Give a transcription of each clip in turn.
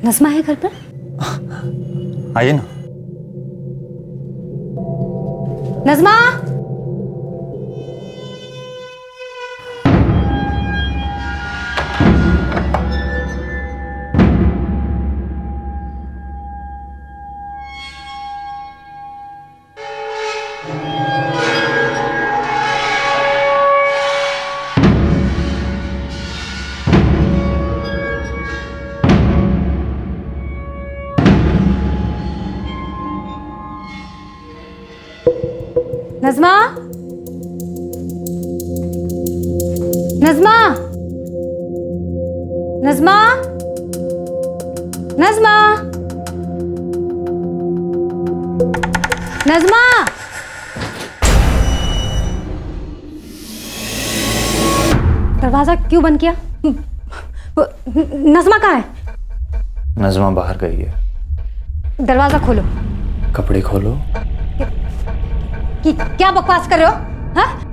नज़मा है घर पर? आइए ना। नज़मा! नज़मा! नज़मा! नज़मा! नज़मा! नज़मा! दरवाजा क्यों बंद किया? नज़मा कहाँ है? नज़मा बाहर गई है। दरवाजा खोलो। कपड़े खोलो। क्या बकवास कर रहे हो? हाँ?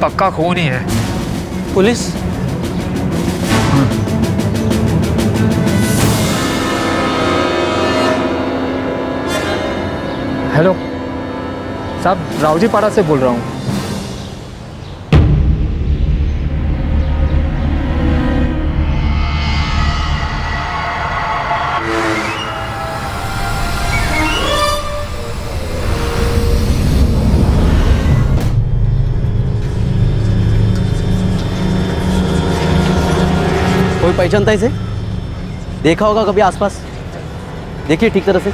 पक्का खून ही है। पुलिस? हेलो साहब, रावजी पाड़ा से बोल रहा हूँ। कोई पहचानता है इसे? देखा होगा कभी आसपास? देखिए ठीक तरह से।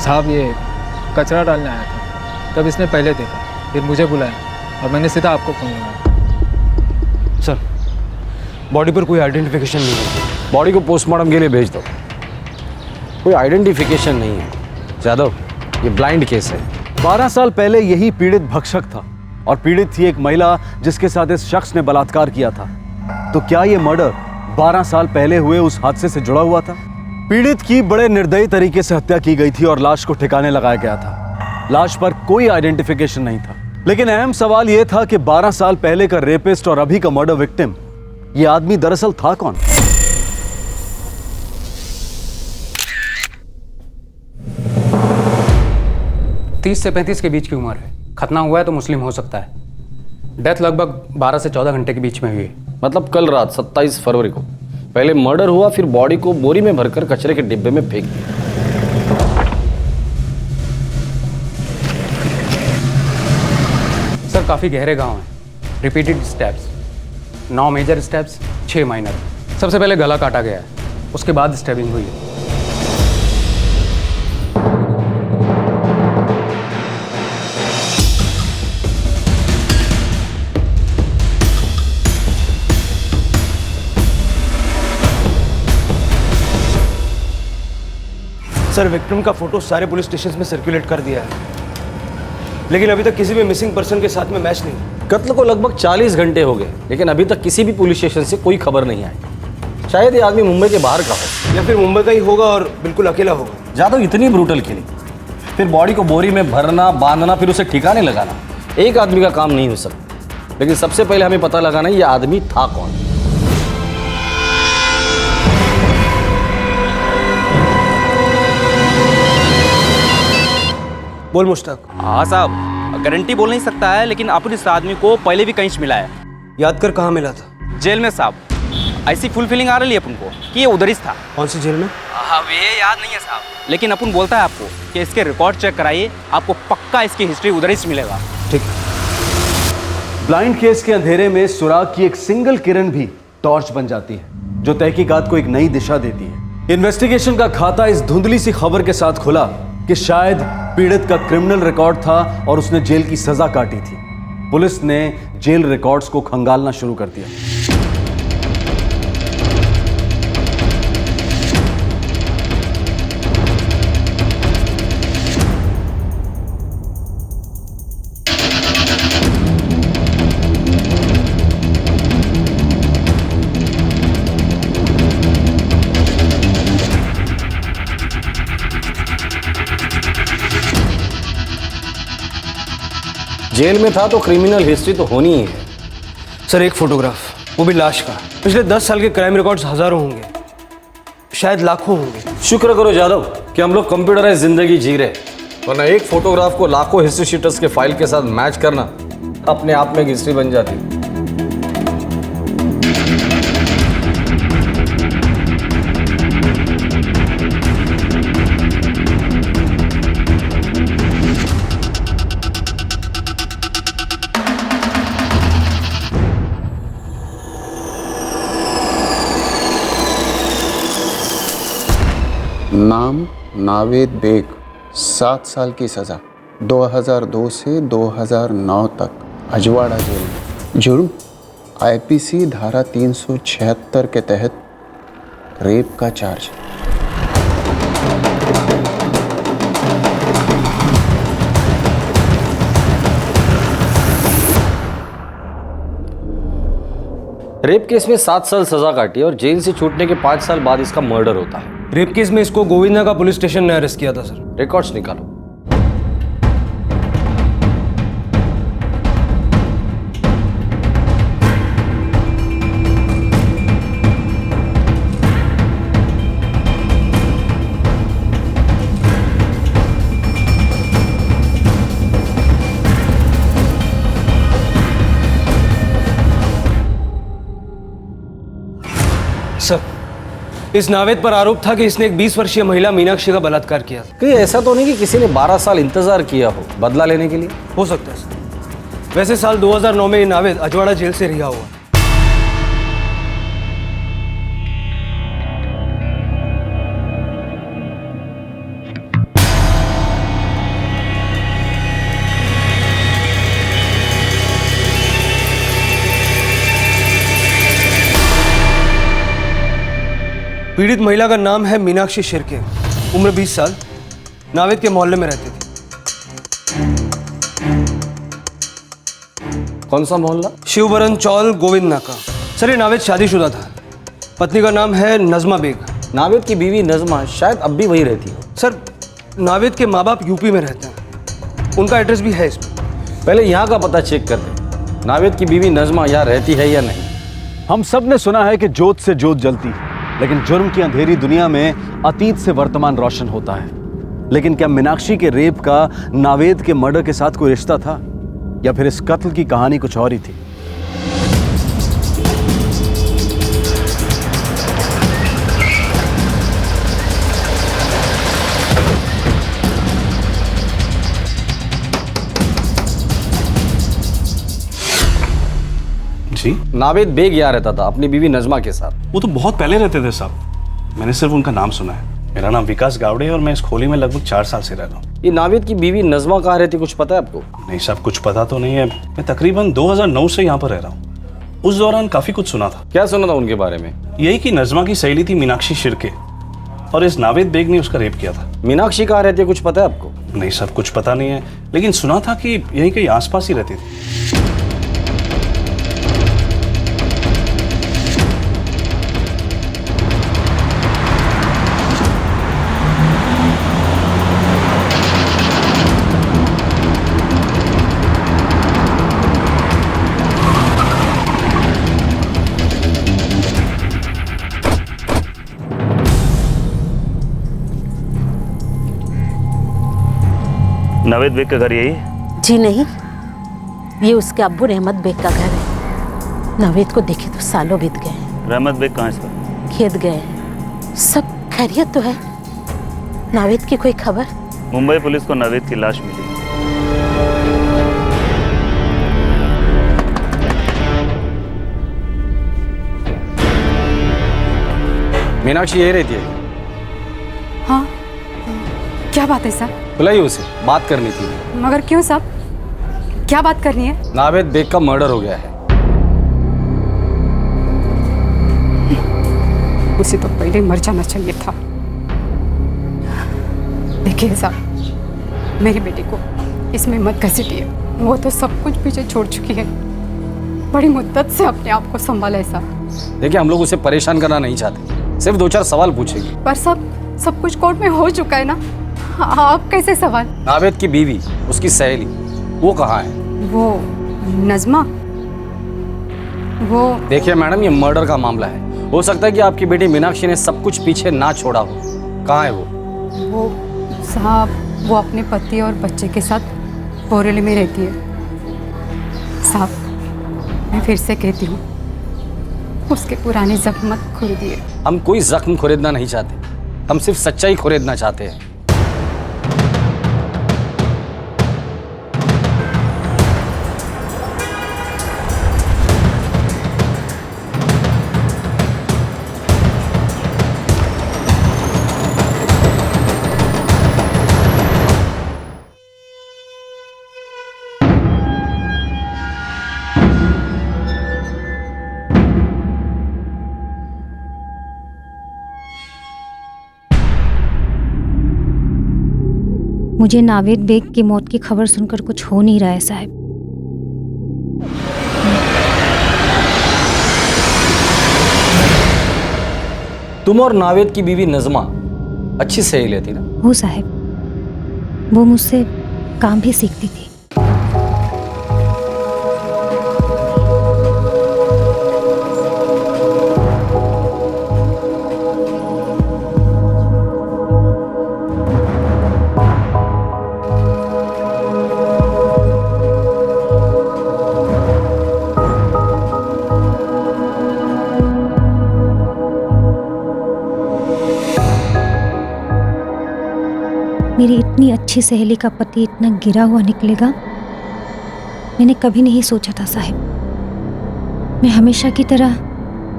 साहब ये कचरा डालने आया था, तब इसने पहले देखा, फिर मुझे बुलाया और मैंने सीधा आपको फोन लगाया। सर, बॉडी पर कोई आइडेंटिफिकेशन नहीं है। बॉडी को पोस्टमार्टम के लिए भेज दो। कोई आइडेंटिफिकेशन नहीं है यादव, ये ब्लाइंड केस है। 12 साल पहले यही पीड़ित भक्षक था और पीड़ित थी एक महिला जिसके साथ इस शख्स ने बलात्कार किया था। तो क्या यह मर्डर 12 साल पहले हुए उस हादसे से जुड़ा हुआ था? पीड़ित की बड़े निर्दयी तरीके से हत्या की गई थी और लाश को ठिकाने लगाया गया था। लाश पर कोई आइडेंटिफिकेशन नहीं था, लेकिन अहम सवाल यह था कि 12 साल पहले का रेपिस्ट और अभी का मर्डर विक्टिम, यह आदमी दरअसल था कौन? तीस से 35 के बीच की उम्र है। खतना हुआ है तो मुस्लिम हो सकता है। डेथ लगभग 12 से 14 घंटे के बीच में हुई है। मतलब कल रात 27 फरवरी को पहले मर्डर हुआ, फिर बॉडी को बोरी में भरकर कचरे के डिब्बे में फेंक दिया। सर काफ़ी गहरे घाव हैं, repeated steps, 9 major steps, 6 minor. सबसे पहले गला काटा गया है, उसके बाद स्टेबिंग हुई है। सर विक्टिम का फोटो सारे पुलिस स्टेशन में सर्कुलेट कर दिया है। लेकिन अभी तक किसी भी मिसिंग पर्सन के साथ में मैच नहीं। कत्ल को लगभग 40 घंटे हो गए, लेकिन अभी तक किसी भी पुलिस स्टेशन से कोई खबर नहीं आई। शायद ये आदमी मुंबई के बाहर का हो, या फिर मुंबई का ही होगा और बिल्कुल अकेला होगा। जादव इतनी ब्रूटल किलिंग, फिर बॉडी को बोरी में भरना, बांधना, फिर उसे ठिकाने लगाना एक आदमी का काम नहीं हो सकता। लेकिन सबसे पहले हमें पता लगाना है ये आदमी था कौन। बोल मुश्ताक। हाँ साहब, गारंटी बोल नहीं सकता है, लेकिन अपन इस आदमी को पहले भी कहीं से मिला है। याद कर कहाँ मिला था? जेल में साहब। ऐसी फुल फीलिंग आ रही है अपन को कि ये उधर ही था। कौन सी जेल में? अब ये याद नहीं है साहब, लेकिन अपन बोलता है आपको कि इसके रिकॉर्ड चेक कराइए, आपको पक्का इसकी हिस्ट्री उधर ही से मिलेगा। ठीक। ब्लाइंड केस के अंधेरे में सुराग की एक सिंगल किरण भी टॉर्च बन जाती है, जो तहकीकात को एक नई दिशा देती है। इन्वेस्टिगेशन का खाता इस धुंधली सी खबर के साथ खुला कि शायद पीड़ित का क्रिमिनल रिकॉर्ड था और उसने जेल की सजा काटी थी। पुलिस ने जेल रिकॉर्ड्स को खंगालना शुरू कर दिया। जेल में था तो क्रिमिनल हिस्ट्री तो होनी ही है। सर एक फोटोग्राफ, वो भी लाश का। पिछले 10 साल के क्राइम रिकॉर्ड्स हजारों होंगे, शायद लाखों होंगे। शुक्र करो जादव कि हम लोग कंप्यूटराइज जिंदगी जी रहे, वरना एक फोटोग्राफ को लाखों हिस्ट्री शीटर्स के फाइल के साथ मैच करना अपने आप में एक हिस्ट्री बन जाती। नाम नावेद बेग, 7 साल की सज़ा, 2002 से 2009 तक अजवाड़ा जेल में। जुर्म आईपीसी धारा 376 के तहत रेप का चार्ज। रेप केस में 7 साल सजा काटी और जेल से छूटने के 5 साल बाद इसका मर्डर होता है। रेप केस में इसको गोविंदा का पुलिस स्टेशन ने अरेस्ट किया था सर। रिकॉर्ड्स निकालो। सर इस नावेद पर आरोप था कि इसने एक 20 वर्षीय महिला मीनाक्षी का बलात्कार किया था। कहीं ऐसा तो नहीं कि किसी ने 12 साल इंतजार किया हो बदला लेने के लिए? हो सकता है सर। वैसे साल 2009 में ये नावेद अजवाड़ा जेल से रिहा हुआ। पीड़ित महिला का नाम है मीनाक्षी शिर्के, उम्र 20 साल, नावेद के मोहल्ले में रहती थी। कौन सा मोहल्ला? शिवबरन चौल, गोविंद नाका। सर ये नावेद शादीशुदा था, पत्नी का नाम है नजमा बेग। नावेद की बीवी नजमा शायद अब भी वही रहती हो। सर नावेद के माँ बाप यूपी में रहते हैं, उनका एड्रेस भी है इसमें। पहले यहाँ का पता चेक कर दे, नावेद की बीवी नजमा यहाँ रहती है या नहीं। हम सब ने सुना है कि जोत से जोत जलती है, लेकिन जुर्म की अंधेरी दुनिया में अतीत से वर्तमान रोशन होता है। लेकिन क्या मीनाक्षी के रेप का नावेद के मर्डर के साथ कोई रिश्ता था, या फिर इस कत्ल की कहानी कुछ और ही थी? जी? नावेद बेग यहाँ रहता था अपनी बीवी नजमा के साथ। वो तो बहुत पहले रहते थे साहब, मैंने सिर्फ उनका नाम सुना है। मेरा नाम विकास गावड़े है और मैं इस खोली में लगभग 4 साल से रह रहा हूँ। ये नावेद की बीवी नजमा कहाँ रहती, कुछ पता है आपको? नहीं साहब, कुछ पता तो नहीं है। मैं तकरीबन 2009 से यहाँ पर रह रहा हूँ। उस दौरान काफी कुछ सुना था। क्या सुना था उनके बारे में? यही कि नजमा की सहेली थी मीनाक्षी शिर्के, और इस नावेद बेग ने उसका रेप किया था। मीनाक्षी कहाँ रहती है, कुछ पता है आपको? नहीं सर, कुछ पता नहीं है, लेकिन सुना था कि यहीं कहीं आसपास ही रहती थी। नावेद बेग का घर यही है? जी नहीं, ये उसके अब्बू रहमत बेग का घर है। नावेद को देखे तो सालों बीत गए हैं। रहमत बेग कहाँ है सर? खेत गए हैं। सब खैरियत तो है? नावेद की कोई खबर? मुंबई पुलिस को नावेद की लाश मिली। मीनाक्षी यही रहती है? हाँ, क्या बात है साहब? बुलाइए उसे, बात करनी थी। मगर क्यों साहब, क्या बात करनी है? नावेद बेग का मर्डर हो गया है। उसे तो पहले मर जाना चाहिए था। देखिए साहब, मेरी बेटी को इसमें मत घसीटिए। वो तो सब कुछ पीछे छोड़ चुकी है। बड़ी मुद्दत से अपने आप को संभाला है साहब। देखिए, हम लोग उसे परेशान करना नहीं चाहते, सिर्फ 2-4 सवाल पूछेंगे। पर सब कुछ कोर्ट में हो चुका है ना, आप कैसे सवाल? नावेद की बीवी, उसकी सहेली, वो कहाँ है? वो नज़मा, वो देखिए मैडम, ये मर्डर का मामला है। हो सकता है कि आपकी बेटी मीनाक्षी ने सब कुछ पीछे ना छोड़ा हो। कहाँ है वो? साहब, वो अपने पति और बच्चे के साथ बोरेली में रहती है। साहब, मैं फिर से कहती हूँ, उसके पुराने जख्म मत खुरिदिए। हम कोई जख्म खुरेदना नहीं चाहते, हम सिर्फ सच्चाई खुरेदना चाहते हैं। मुझे नावेद बेग की मौत की खबर सुनकर कुछ हो नहीं रहा है साहब। तुम और नावेद की बीवी नज़मा अच्छी सहेली थी ना? हो साहब, वो मुझसे काम भी सीखती थी। मेरी इतनी अच्छी सहेली का पति इतना गिरा हुआ निकलेगा, मैंने कभी नहीं सोचा था साहब। मैं हमेशा की तरह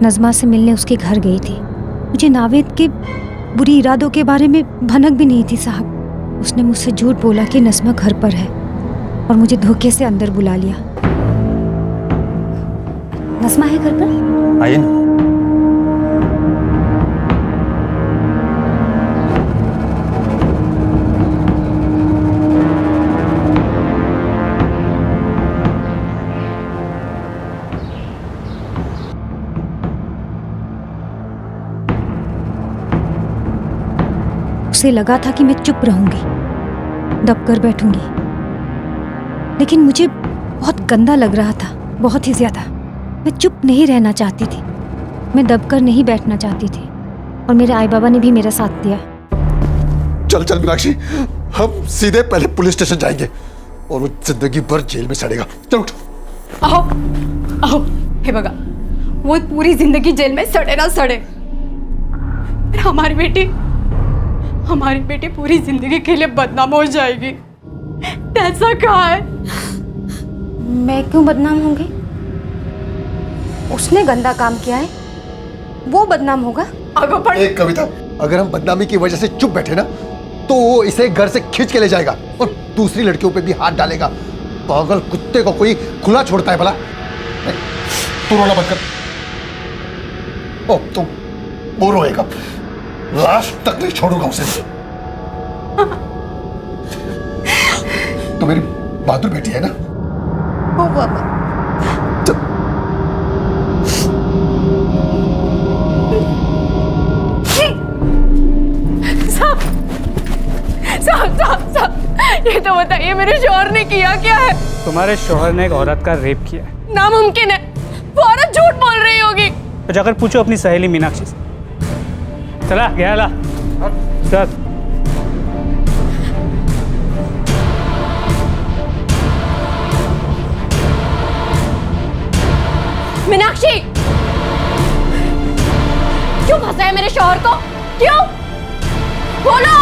नज़मा से मिलने उसके घर गई थी। मुझे नावेद के बुरी इरादों के बारे में भनक भी नहीं थी साहब। उसने मुझसे झूठ बोला कि नज़मा घर पर है और मुझे धोखे से अंदर बुला लिया। नज़मा है घर पर? आइए ना। उसे लगा था कि मैं चुप रहूंगी, दब कर बैठूंगी, लेकिन मुझे बहुत गंदा लग रहा था, बहुत ही ज्यादा। मैं चुप नहीं रहना चाहती थी, मैं दब कर नहीं बैठना चाहती थी, और मेरे आई बाबा ने भी मेरा साथ दिया। चल चल मीनाक्षी, हम सीधे पहले पुलिस स्टेशन जाएंगे और वो जिंदगी भर जेल में सड़ेगा। चल उठ। आओ आओ, हे बगा, वो पूरी जिंदगी जेल में सड़े ना सड़े, हमारी बेटी पूरी जिंदगी के लिए बदनाम हो जाएगी। ऐसा कहा है? मैं क्यों बदनाम होंगी? उसने गंदा काम किया है, वो बदनाम होगा। एक कविता, अगर हम बदनामी की वजह से चुप बैठे ना, तो वो इसे घर से खींच के ले जाएगा और दूसरी लड़कियों पे भी हाथ डालेगा। पागल कुत्ते को कोई खुला छोड़ता है भला? तू रोना बंद कर। ओ, तो वो रोएगा, लास्ट तक नहीं छोड़ूंगा उसे। तो मेरी बहादुर बेटी है ना? ओ बाबा। साहब, ये तो बताइए मेरे शौहर ने किया क्या है? तुम्हारे शौहर ने एक औरत का रेप किया है। नामुमकिन है, वो औरत झूठ बोल रही होगी। तो जाकर पूछो अपनी सहेली मीनाक्षी से। चला गया ला चल। मीनाक्षी, क्यों फंसा है मेरे शौहर को? क्यों? बोलो।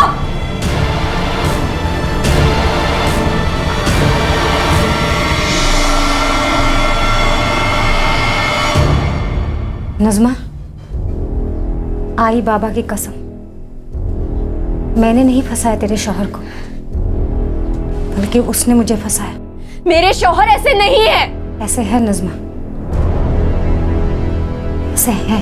नज़मा, आई बाबा की कसम, मैंने नहीं फंसाया तेरे शौहर को, बल्कि उसने मुझे फंसाया। मेरे शौहर ऐसे नहीं है। ऐसे है नज़मा, ऐसे है।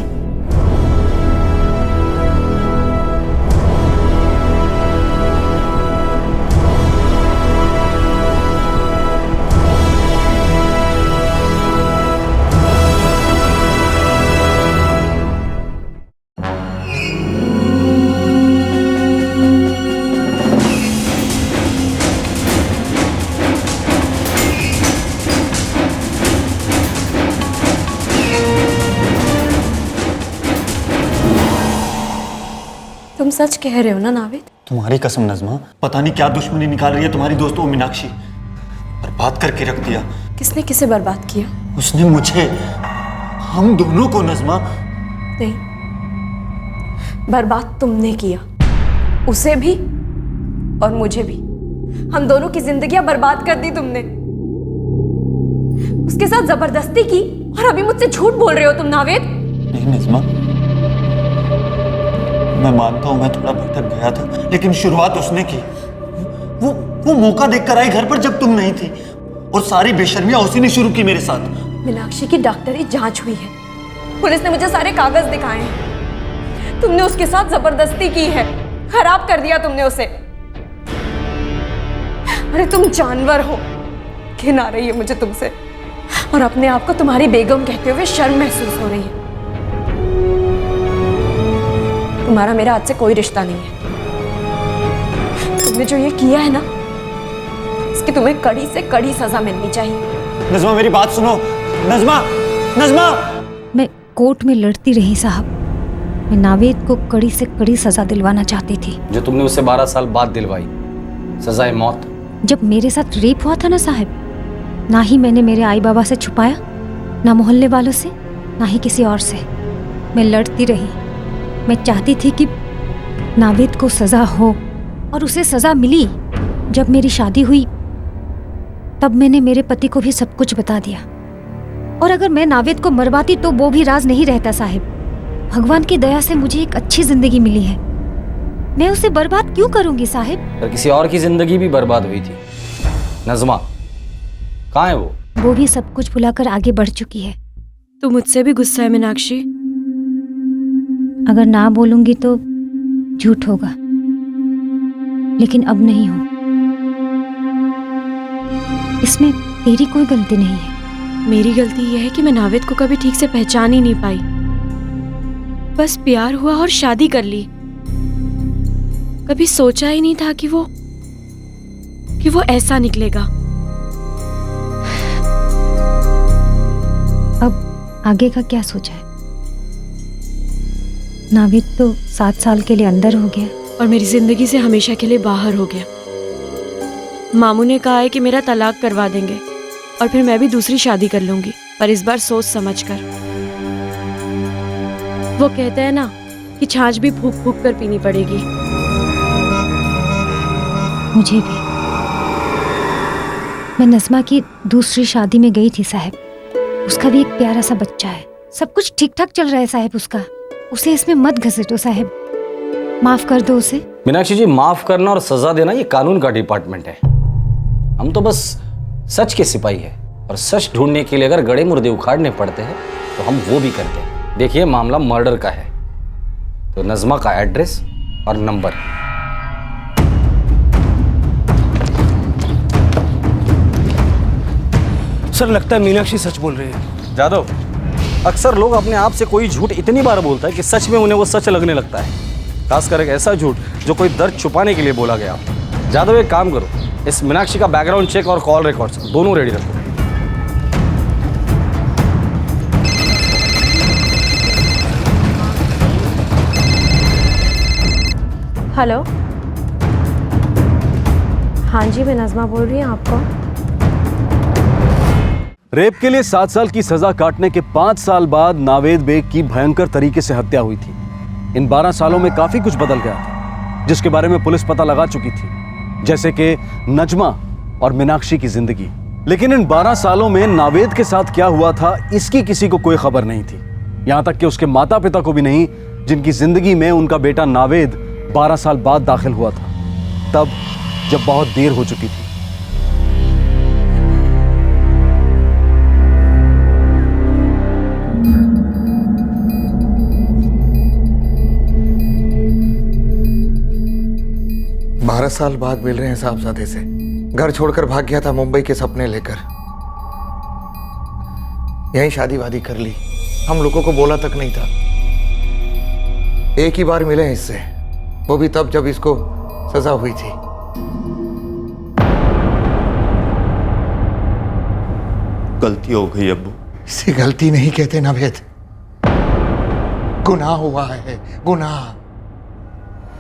तुम सच कह रहे हो ना नाविद? तुम्हारी कसम नज़मा, पता नहीं क्या दुश्मनी निकाल रही है तुम्हारी दोस्तों मीनाक्षी। बर्बाद करके रख दिया। किसने किसे बर्बाद किया? उसने मुझे, हम दोनों को नज़मा। नहीं, बर्बाद तुमने किया, उसे भी और मुझे भी। हम दोनों की जिंदगियां बर्बाद कर दी तुमने। उसके साथ जबरदस्ती की और अभी मुझसे झूठ बोल रहे हो तुम नाविद। नहीं नज़मा, मैं मानता हूं मैं थोड़ा भटक गया था, लेकिन शुरुआत उसने की। वो मौका देखकर आई घर पर जब तुम नहीं थी, और सारी बेशर्मियां उसी ने शुरू की मेरे साथ। मीनाक्षी की डॉक्टरी जांच हुई है, पुलिस ने मुझे सारे कागज दिखाए हैं। तुमने उसके साथ जबरदस्ती की है, खराब कर दिया तुमने उसे। अरे तुम जानवर हो। घिन आ रही है मुझे तुमसे, और अपने आप को तुम्हारी बेगम कहते हुए शर्म महसूस हो रही है। तुम्हारा मेरा आज से कोई रिश्ता नहीं है। तुमने जो ये किया है ना, इसकी तुम्हें कड़ी से कड़ी सजा मिलनी चाहिए। नज़मा मेरी बात सुनो। नज़मा, नज़मा। मैं कोर्ट में लड़ती रही साहब। मैं नावेद को कड़ी से कड़ी सजा दिलवाना चाहती थी, जो तुमने उसे 12 साल बाद दिलवाई, सजाए मौत। जब मेरे साथ रेप हुआ था ना साहब, ना ही मैंने मेरे आई बाबा से छुपाया, ना मोहल्ले वालों से, ना ही किसी और से। मैं लड़ती रही। मैं चाहती थी कि नावेद को सजा हो, और उसे सजा मिली। जब मेरी शादी हुई तब मैंने मेरे पति को भी सब कुछ बता दिया, और अगर मैं नावेद को मरवाती तो वो भी राज नहीं रहता साहिब। भगवान की दया से मुझे एक अच्छी जिंदगी मिली है, मैं उसे बर्बाद क्यों करूंगी साहिब? पर किसी और की जिंदगी भी बर्बाद हुई थी। नज़मा कहाँ है वो? वो भी सब कुछ भुलाकर आगे बढ़ चुकी है। तू मुझसे भी गुस्सा है मीनाक्षी? अगर ना बोलूंगी तो झूठ होगा, लेकिन अब नहीं हो। इसमें तेरी कोई गलती नहीं है। मेरी गलती यह है कि मैं नावेद को कभी ठीक से पहचान ही नहीं पाई। बस प्यार हुआ और शादी कर ली। कभी सोचा ही नहीं था कि वो ऐसा निकलेगा। अब आगे का क्या सोचा है? नाविद तो 7 साल के लिए अंदर हो गया, और मेरी जिंदगी से हमेशा के लिए बाहर हो गया। मामू ने कहा है कि मेरा तलाक करवा देंगे, और फिर मैं भी दूसरी शादी कर लूंगी, पर इस बार सोच समझ कर। वो कहते हैं ना कि छाछ भी फूक फूक कर पीनी पड़ेगी। मुझे भी। मैं नज़मा की दूसरी शादी में गई थी साहब। उसका भी एक प्यारा सा बच्चा है। सब कुछ ठीक ठाक चल रहा है साहब उसका। उसे इसमें मत घसीटो साहब, माफ कर दो उसे। मीनाक्षी जी, माफ करना और सजा देना ये कानून का डिपार्टमेंट है। हम तो बस सच के सिपाही है, और सच ढूंढने के लिए अगर गड़े मुर्दे उखाड़ने पड़ते हैं तो हम वो भी करते हैं। देखिए, मामला मर्डर का है, तो नज़मा का एड्रेस और नंबर। सर लगता है मीनाक्षी सच बोल रही है। जादव, अक्सर लोग अपने आप से कोई झूठ इतनी बार बोलता है कि सच में उन्हें वो सच लगने लगता है, खासकर एक ऐसा झूठ जो कोई दर्द छुपाने के लिए बोला गया। जादव, एक काम करो, इस मीनाक्षी का बैकग्राउंड चेक और कॉल रिकॉर्ड्स दोनों रेडी रखो। हेलो, हाँ जी, मैं नज़मा बोल रही हूँ। आपको रेप के लिए 7 साल की सजा काटने के 5 साल बाद नावेद बेग की भयंकर तरीके से हत्या हुई थी। इन 12 सालों में काफी कुछ बदल गया था, जिसके बारे में पुलिस पता लगा चुकी थी, जैसे कि नजमा और मीनाक्षी की जिंदगी। लेकिन इन 12 सालों में नावेद के साथ क्या हुआ था, इसकी किसी को कोई खबर नहीं थी, यहां तक कि उसके माता पिता को भी नहीं, जिनकी जिंदगी में उनका बेटा नावेद 12 साल बाद दाखिल हुआ था, तब जब बहुत देर हो चुकी थी। बारह साल बाद मिल रहे हैं साहबजादे से। घर छोड़कर भाग गया था मुंबई के सपने लेकर, यहीं शादी वादी कर ली। हम लोगों को बोला तक नहीं था। एक ही बार मिले हैं इससे, वो भी तब जब इसको सजा हुई थी। गलती हो गई अब्बू। इसे गलती नहीं कहते नावेद, गुनाह हुआ है, गुनाह।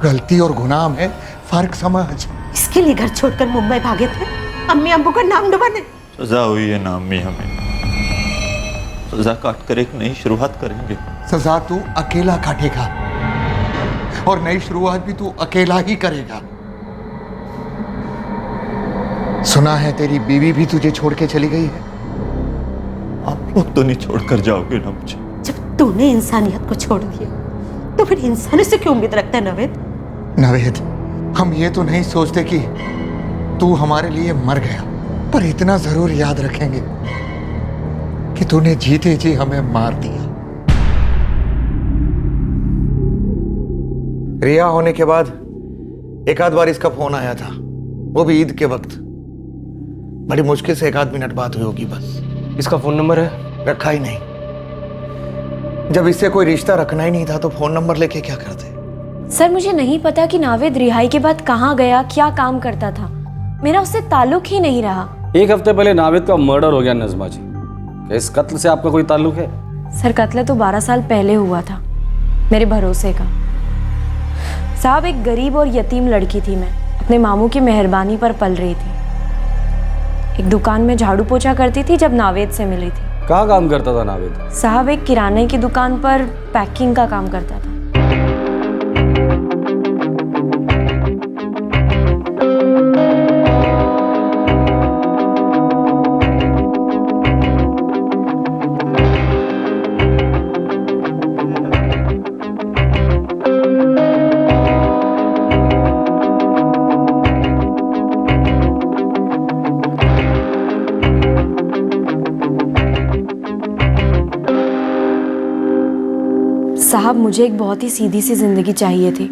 गलती और गुनाह में फर्क समझ। इसके लिए घर छोड़कर मुंबई भागे थे, अम्मी अब्बू का नाम डुबाने। सजा हुई है ना अम्मी, हमें सजा काट कर एक नई शुरुआत करेंगे। सजा तू अकेला काटेगा और नई शुरुआत भी तू अकेला ही करेगा। सुना है तेरी बीवी भी तुझे छोड़ के चली गई है। आप लोग तो नहीं छोड़कर जाओगे ना मुझे। जब तूने इंसानियत को छोड़ दिया तो फिर इंसानों से क्यों उम्मीद रखता है नावेद? नावेद, हम ये तो नहीं सोचते कि तू हमारे लिए मर गया, पर इतना जरूर याद रखेंगे कि तूने जीते जी हमें मार दिया। रिया होने के बाद एक आध बार इसका फोन आया था, वो भी ईद के वक्त। बड़ी मुश्किल से 1 आध मिनट बात हुई होगी बस। इसका फोन नंबर है? रखा ही नहीं। जब इससे कोई रिश्ता रखना ही नहीं था तो फोन नंबर लेके क्या करते? सर, मुझे नहीं पता कि नावेद रिहाई के बाद कहाँ गया, क्या काम करता था। मेरा उससे ताल्लुक ही नहीं रहा। 1 हफ्ते पहले नावेद का मर्डर हो गया नजमा जी। क्या इस कत्ल से आपका कोई ताल्लुक है? सर, कत्ल तो 12 साल पहले हुआ था, मेरे भरोसे का। साहब, एक गरीब और यतीम लड़की थी मैं, अपने मामू की मेहरबानी पर पल रही थी। एक दुकान में झाड़ू पोछा करती थी जब नावेद से मिली थी। कहाँ काम करता था नावेद? साहब, एक किराने की दुकान पर पैकिंग का काम करता था। साहब, मुझे एक बहुत ही सीधी सी जिंदगी चाहिए थी।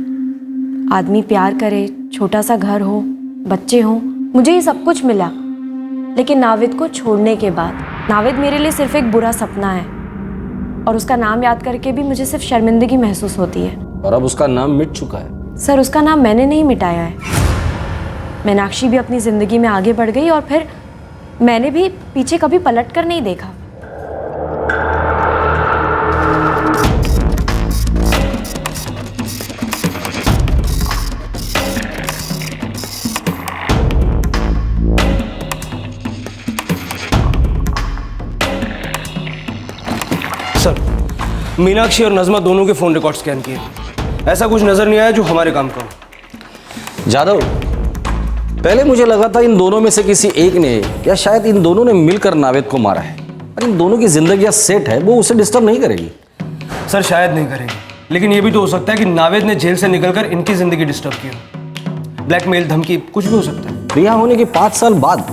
आदमी प्यार करे, छोटा सा घर हो, बच्चे हों, मुझे ये सब कुछ मिला। लेकिन नावेद को छोड़ने के बाद, नावेद मेरे लिए सिर्फ एक बुरा सपना है, और उसका नाम याद करके भी मुझे सिर्फ शर्मिंदगी महसूस होती है। और अब उसका नाम मिट चुका है। सर, उसका नाम मैंने नहीं मिटाया है। मीनाक्षी भी अपनी जिंदगी में आगे बढ़ गई और फिर मैंने भी पीछे कभी पलट कर नहीं देखा। सर, मीनाक्षी और नजमा दोनों के फोन रिकॉर्ड स्कैन किए, ऐसा कुछ नजर नहीं आया जो हमारे काम का हो। जादव, पहले मुझे लगा था इन दोनों में से किसी एक ने या शायद इन दोनों ने मिलकर नावेद को मारा है, और इन दोनों की जिंदगी सेट है, वो उसे डिस्टर्ब नहीं करेगी। सर, शायद नहीं करेगी, लेकिन ये भी तो हो सकता है कि नावेद ने जेल से निकलकर इनकी जिंदगी डिस्टर्ब की हो। ब्लैकमेल, धमकी, कुछ भी हो सकता है। रिहा होने के 5 साल बाद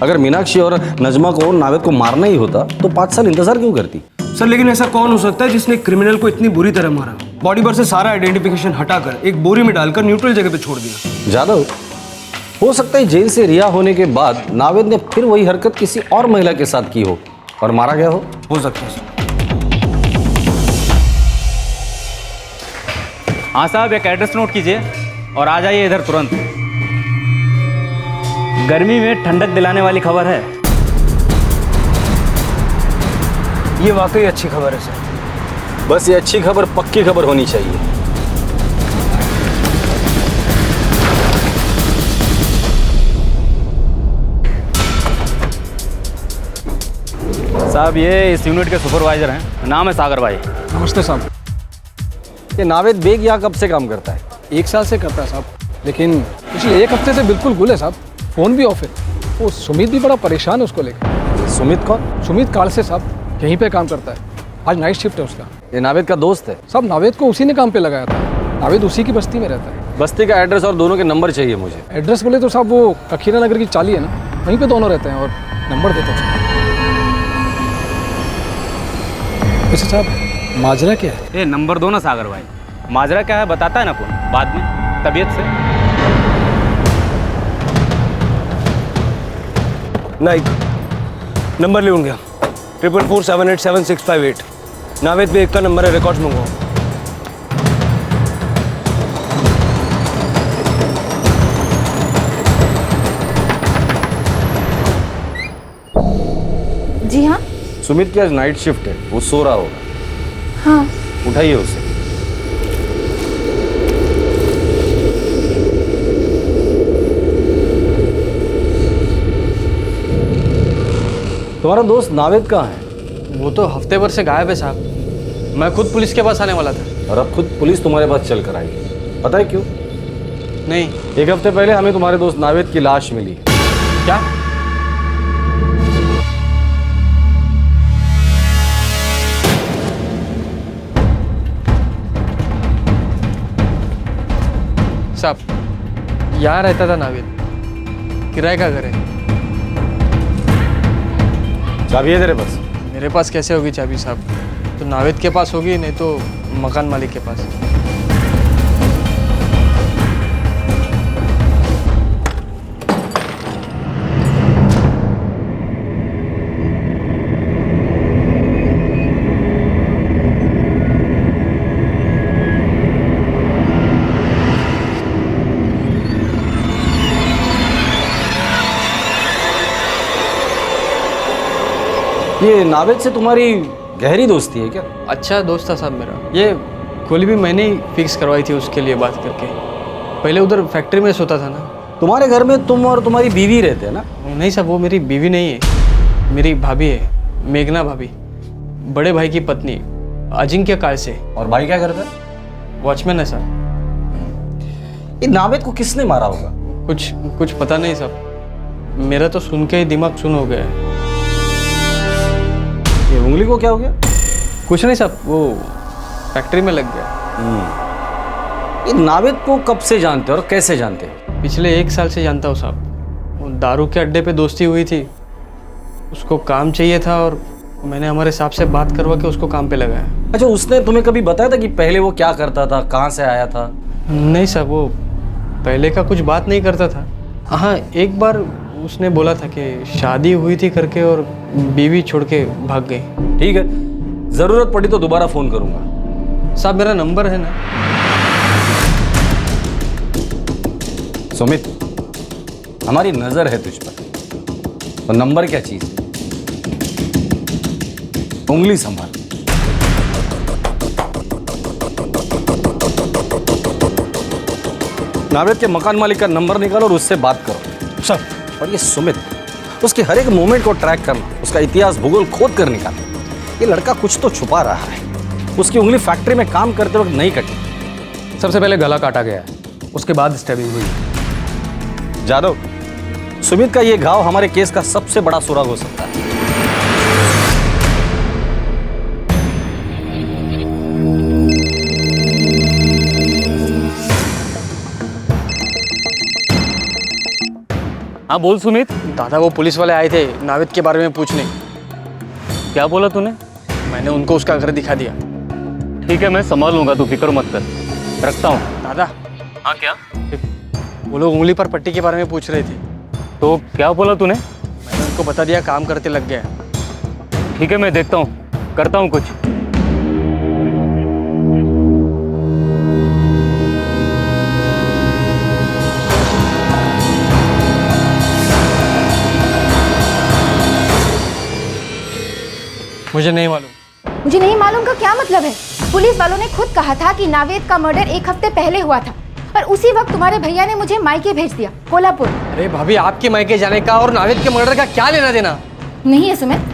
अगर मीनाक्षी और नजमा को नावेद को मारना ही होता तो 5 साल इंतजार क्यों करती? सर, लेकिन ऐसा कौन हो सकता है जिसने क्रिमिनल को इतनी बुरी तरह मारा? बॉडी पर से सारा आइडेंटिफिकेशन हटाकर एक बोरी में डालकर न्यूट्रल जगह पे छोड़ दिया। जादव, हो सकता है जेल से रिहा होने के बाद नावेद ने फिर वही हरकत किसी और महिला के साथ की हो और मारा गया हो सकता है सर। हाँ साहब, एक एड्रेस नोट कीजिए और आ जाइए इधर तुरंत। गर्मी में ठंडक दिलाने वाली खबर है। ये वाकई अच्छी खबर है सर। बस ये अच्छी खबर पक्की खबर होनी चाहिए। साहब, ये इस यूनिट के सुपरवाइजर हैं, नाम है सागर भाई। नमस्ते साहब। ये नावेद बेग यहाँ कब से काम करता है? 1 साल से करता है साहब, लेकिन पिछले 1 हफ्ते से बिल्कुल गुल है साहब। फ़ोन भी ऑफ है। वो सुमित भी बड़ा परेशान है उसको लेकर। सुमित कौन? सुमित कालसे साहब, यहीं पे काम करता है। आज नाइट शिफ्ट है उसका। ये नावेद का दोस्त है? साहब, नावेद को उसी ने काम पे लगाया था। नावेद उसी की बस्ती में रहता है। बस्ती का एड्रेस और दोनों के नंबर चाहिए मुझे। एड्रेस बोले तो साहब वो कखीरा नगर की चाली है ना, वहीं पे दोनों रहते हैं। और नंबर देता हूँ। वैसे साहब, माजरा क्या है? ये नंबर दो ना सागर भाई। माजरा क्या है बताता है ना अपन बाद में, तबीयत से। नाइक, नंबर ले गया 444787658। नावेद बेग का नंबर है, रिकॉर्ड्स मंगवाओ। जी हाँ। सुमित की आज नाइट शिफ्ट है, वो सो रहा होगा। हाँ। उठाइए उसे। तुम्हारा दोस्त नावेद कहाँ है? वो तो हफ्ते भर से गायब है साहब। मैं खुद पुलिस के पास आने वाला था। और अब खुद पुलिस तुम्हारे पास चल कर आई। पता है क्यों? नहीं। 1 हफ्ते पहले हमें तुम्हारे दोस्त नावेद की लाश मिली। क्या? साहब, यहाँ रहता था नावेद, किराए का घर है। चाबी है तेरे पास? मेरे पास कैसे होगी चाबी साहब? तो नावेद के पास होगी, नहीं तो मकान मालिक के पास। ये नावेद से तुम्हारी गहरी दोस्ती है क्या? अच्छा दोस्त था साहब मेरा। ये खोली भी मैंने ही फिक्स करवाई थी उसके लिए बात करके। पहले उधर फैक्ट्री में सोता था ना। तुम्हारे घर में तुम और तुम्हारी बीवी रहते हैं ना? नहीं साहब, वो मेरी बीवी नहीं है, मेरी भाभी है, मेघना भाभी, बड़े भाई की पत्नी अजिंक्य कालसे। और भाई क्या करता है? वॉचमैन है साहब। ये नावेद को किसने मारा होगा? कुछ पता नहीं साहब, मेरा तो सुन के ही दिमाग सुन हो गया है। ये उंगली को क्या हो गया? कुछ नहीं साहब, वो फैक्ट्री में लग गया। ये नावेद को कब से जानते हो और कैसे जानते हो? पिछले 1 साल से जानता हूँ साहब। वो दारू के अड्डे पे दोस्ती हुई थी, उसको काम चाहिए था और मैंने हमारे साहब से बात करवा के उसको काम पे लगाया। अच्छा, उसने तुम्हें कभी बताया था कि पहले वो क्या करता था, कहाँ से आया था? नहीं साहब, वो पहले का कुछ बात नहीं करता था। हाँ, एक बार उसने बोला था कि शादी हुई थी करके और बीवी छोड़ के भाग गई। ठीक है, जरूरत पड़ी तो दोबारा फोन करूंगा। साहब, मेरा नंबर है ना। सुमित, हमारी नजर है तुझ पर, और नंबर क्या चीज है? उंगली संभाल। नावेद के मकान मालिक का नंबर निकालो और उससे बात करो। सर। और ये सुमित, उसके हर एक मोमेंट को ट्रैक करना, उसका इतिहास भूगोल खोद कर निकालना। ये लड़का कुछ तो छुपा रहा है। उसकी उंगली फैक्ट्री में काम करते वक्त नहीं कटी। सबसे पहले गला काटा गया है, उसके बाद स्टैबिंग हुई। जादव, सुमित का ये घाव हमारे केस का सबसे बड़ा सुराग हो सकता है। हाँ बोल सुमित। दादा, वो पुलिस वाले आए थे नावेद के बारे में पूछने। क्या बोला तूने? मैंने उनको उसका घर दिखा दिया। ठीक है, मैं संभाल लूंगा, तू फिक्र मत कर। रखता हूँ। दादा। हाँ क्या? वो लोग उंगली पर पट्टी के बारे में पूछ रहे थे। तो क्या बोला तूने? मैंने उनको बता दिया, काम करते लग गया। ठीक है, मैं देखता हूँ, करता हूँ कुछ। मुझे नहीं मालूम। मुझे नहीं मालूम का क्या मतलब है? पुलिस वालों ने खुद कहा था कि नावेद का मर्डर 1 हफ्ते पहले हुआ था और उसी वक्त तुम्हारे भैया ने मुझे मायके भेज दिया, कोल्हापुर। अरे भाभी, आपके मायके जाने का और नावेद के मर्डर का क्या लेना देना? नहीं है सुमित,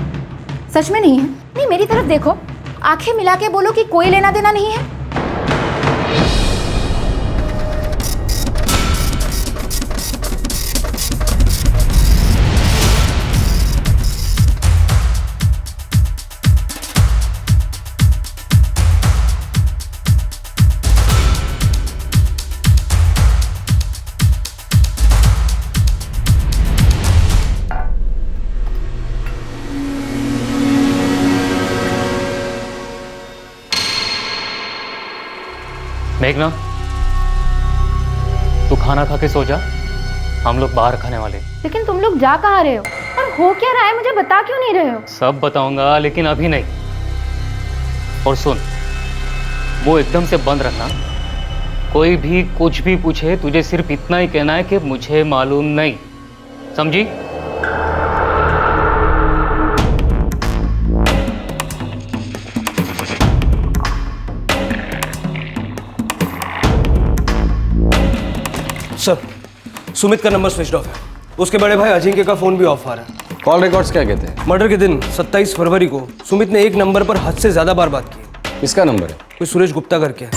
सच में नहीं है। नहीं, मेरी तरफ देखो, आंखें मिला के बोलो कि कोई लेना देना नहीं है। मेघना, तू खाना खा के सो जा, हम लोग बाहर खाने वाले। लेकिन तुम लोग जा कहाँ रहे हो और हो क्या रहा है, मुझे बता क्यों नहीं रहे हो? सब बताऊंगा, लेकिन अभी नहीं। और सुन, वो एकदम से बंद रखना। कोई भी कुछ भी पूछे, तुझे सिर्फ इतना ही कहना है कि मुझे मालूम नहीं, समझी? सर, सुमित का नंबर स्विच ऑफ है। उसके बड़े भाई अजिंक्य का फोन भी ऑफ आ रहा है। कॉल रिकॉर्ड्स क्या कहते हैं? मर्डर के दिन 27 फरवरी को सुमित ने एक नंबर पर हद से ज्यादा बार बात की। किसका नंबर है? कोई सुरेश गुप्ता करके है,